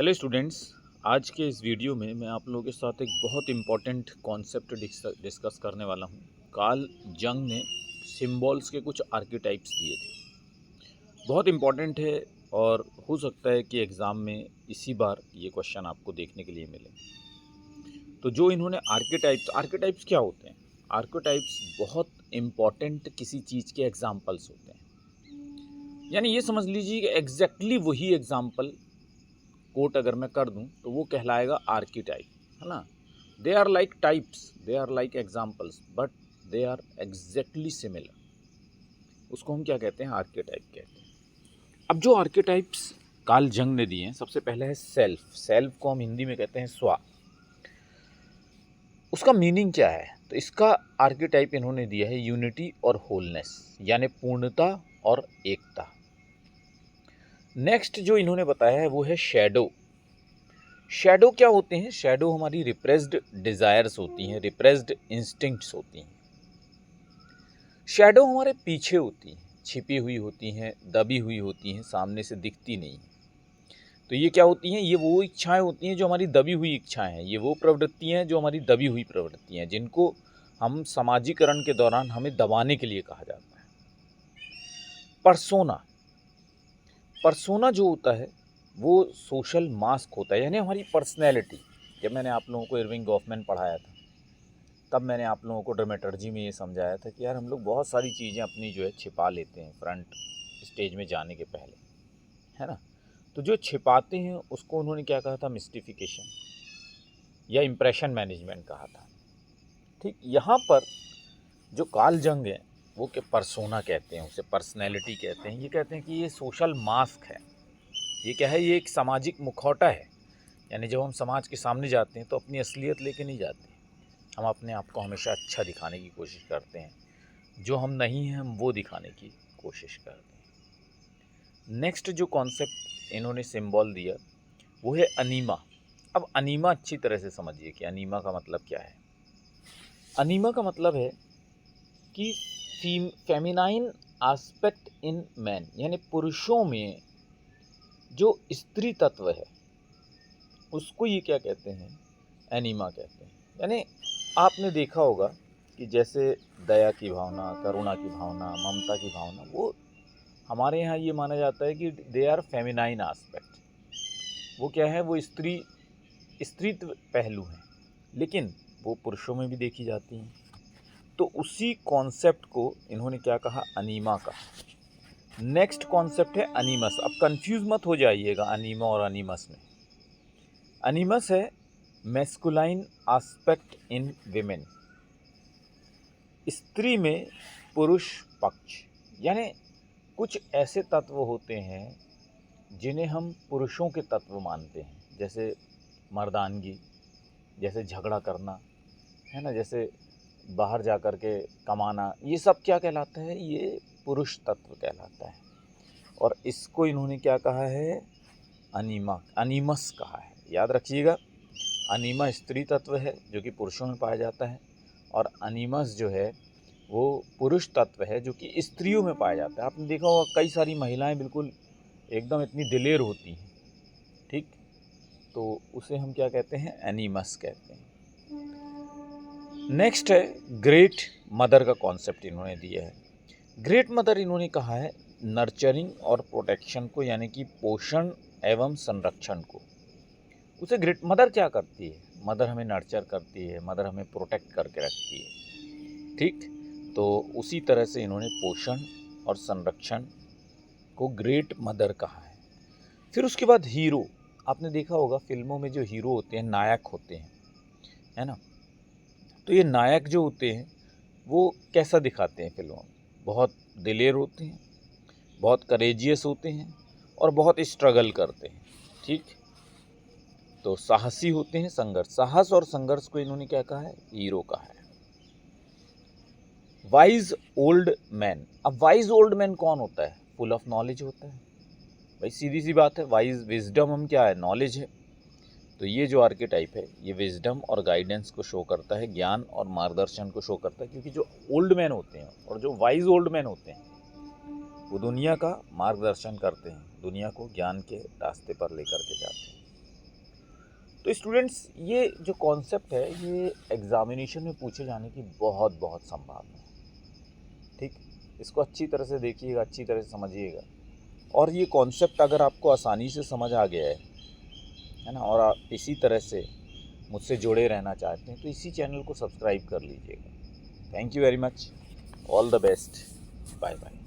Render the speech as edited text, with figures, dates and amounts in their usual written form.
Hello students. आज के इस वीडियो में मैं आप लोगों के साथ एक बहुत इम्पॉर्टेंट कॉन्सेप्ट डिस्कस करने वाला हूँ। कार्ल जंग ने सिम्बॉल्स के कुछ आर्केटाइप्स दिए थे, बहुत इम्पॉर्टेंट है और हो सकता है कि एग्ज़ाम में इसी बार ये क्वेश्चन आपको देखने के लिए मिले। तो जो इन्होंने आर्केटाइप्स क्या होते हैं? आर्केटाइप्स बहुत इम्पॉर्टेंट किसी चीज़ के एग्जाम्पल्स होते हैं, यानी ये समझ लीजिए कि एग्जैक्टली वही एग्जाम्पल कोट अगर मैं कर दूं तो वो कहलाएगा आर्कीटाइप, है ना। They are like types, they are like examples, but they are exactly similar. उसको हम क्या कहते हैं? आर्कीटाइप कहते हैं। अब जो आर्कीटाइप्स कार्ल जंग ने दिए हैं, सबसे पहले है सेल्फ। सेल्फ को हम हिंदी में कहते हैं स्वा। उसका मीनिंग क्या है? तो इसका आर्कीटाइप इन्होंने दिया है यूनिटी और होलनेस, यानी पूर्णता और एकता। नेक्स्ट जो इन्होंने बताया है वो है शैडो। शैडो क्या होते हैं? शैडो हमारी रिप्रेस्ड डिज़ायर्स होती हैं, रिप्रेस्ड इंस्टिंक्ट्स होती हैं। शैडो हमारे पीछे होती हैं, छिपी हुई होती हैं, दबी हुई होती हैं, सामने से दिखती नहीं। तो ये क्या होती हैं? ये वो इच्छाएं होती हैं जो हमारी दबी हुई इच्छाएं हैं। ये वो प्रवृत्तियां हैं जो हमारी दबी हुई प्रवृत्तियां हैं, जिनको हम समाजीकरण के दौरान हमें दबाने के लिए कहा जाता है। पर्सोना। पर्सोना जो होता है वो सोशल मास्क होता है, यानी हमारी पर्सनैलिटी। जब मैंने आप लोगों को इरविंग गॉफमैन पढ़ाया था, तब मैंने आप लोगों को ड्रामेटर्जी में ये समझाया था कि यार हम लोग बहुत सारी चीज़ें अपनी जो है छिपा लेते हैं फ्रंट स्टेज में जाने के पहले, है ना। तो जो छिपाते हैं उसको उन्होंने क्या कहा था? मिस्टिफिकेशन या इम्प्रेशन मैनेजमेंट कहा था। ठीक यहाँ पर जो कार्ल जंग है वो के पर्सोना कहते हैं, उसे पर्सनैलिटी कहते हैं। ये कहते हैं कि ये सोशल मास्क है। ये क्या है? ये एक सामाजिक मुखौटा है। यानी जब हम समाज के सामने जाते हैं तो अपनी असलियत लेके नहीं जाते, हम अपने आप को हमेशा अच्छा दिखाने की कोशिश करते हैं। जो हम नहीं हैं हम वो दिखाने की कोशिश करते हैं। नेक्स्ट जो कॉन्सेप्ट इन्होंने सिंबल दिया वो है अनीमा। अब अनीमा अच्छी तरह से समझिए कि अनीमा का मतलब क्या है। अनीमा का मतलब है कि फेमिनाइन एस्पेक्ट इन मैन, यानी पुरुषों में जो स्त्री तत्व है उसको ये क्या कहते हैं? एनीमा कहते हैं। यानी आपने देखा होगा कि जैसे दया की भावना, करुणा की भावना, ममता की भावना, वो हमारे यहाँ ये माना जाता है कि दे आर फेमिनाइन एस्पेक्ट। वो क्या है? वो स्त्रीत्व पहलू हैं, लेकिन वो पुरुषों में भी देखी जाती हैं। तो उसी कॉन्सेप्ट को इन्होंने क्या कहा? अनीमा का। नेक्स्ट कॉन्सेप्ट है अनीमस। अब कंफ्यूज मत हो जाइएगा अनीमा और अनीमस में। अनीमस है मैस्कुलाइन एस्पेक्ट इन विमेन, स्त्री में पुरुष पक्ष। यानी कुछ ऐसे तत्व होते हैं जिन्हें हम पुरुषों के तत्व मानते हैं, जैसे मर्दानगी, जैसे झगड़ा करना, है ना, जैसे बाहर जा कर के कमाना। ये सब क्या कहलाता है? ये पुरुष तत्व कहलाता है। और इसको इन्होंने क्या कहा है? अनीमस कहा है। याद रखिएगा, अनीमा स्त्री तत्व है जो कि पुरुषों में पाया जाता है, और अनीमस जो है वो पुरुष तत्व है जो कि स्त्रियों में पाया जाता है। आपने देखा होगा कई सारी महिलाएं बिल्कुल एकदम इतनी दिलेर होती हैं, ठीक, तो उसे हम क्या कहते हैं? एनीमस कहते हैं। नेक्स्ट है ग्रेट मदर का कॉन्सेप्ट इन्होंने दिया है। ग्रेट मदर इन्होंने कहा है नर्चरिंग और प्रोटेक्शन को, यानी कि पोषण एवं संरक्षण को। उसे ग्रेट मदर क्या करती है? मदर हमें नर्चर करती है, मदर हमें प्रोटेक्ट करके रखती है, ठीक। तो उसी तरह से इन्होंने पोषण और संरक्षण को ग्रेट मदर कहा है। फिर उसके बाद हीरो। आपने देखा होगा फिल्मों में जो हीरो होते हैं, नायक होते हैं, है ना। तो ये नायक जो होते हैं वो कैसा दिखाते हैं फिल्मों में? बहुत दिलेर होते हैं, बहुत करेजियस होते हैं और बहुत स्ट्रगल करते हैं, ठीक। तो साहसी होते हैं, संघर्ष, साहस और संघर्ष को इन्होंने क्या कहा है? हीरो कहा है। Wise old man. अब वाइज ओल्ड मैन कौन होता है? फुल ऑफ नॉलेज होता है। भाई सीधी सी बात है, वाइज विजडम हम क्या है? नॉलेज है। तो ये जो आर्केटाइप है ये विजडम और गाइडेंस को शो करता है, ज्ञान और मार्गदर्शन को शो करता है। क्योंकि जो ओल्ड मैन होते हैं और जो वाइज ओल्ड मैन होते हैं वो दुनिया का मार्गदर्शन करते हैं, दुनिया को ज्ञान के रास्ते पर लेकर के जाते हैं। तो स्टूडेंट्स, ये जो कॉन्सेप्ट है ये एग्जामिनेशन में पूछे जाने की बहुत बहुत संभावना है। ठीक, इसको अच्छी तरह से देखिएगा, अच्छी तरह से समझिएगा। और ये कॉन्सेप्ट अगर आपको आसानी से समझ आ गया है ना, और आप इसी तरह से मुझसे जुड़े रहना चाहते हैं तो इसी चैनल को सब्सक्राइब कर लीजिएगा। Thank you very much, all the best, bye bye.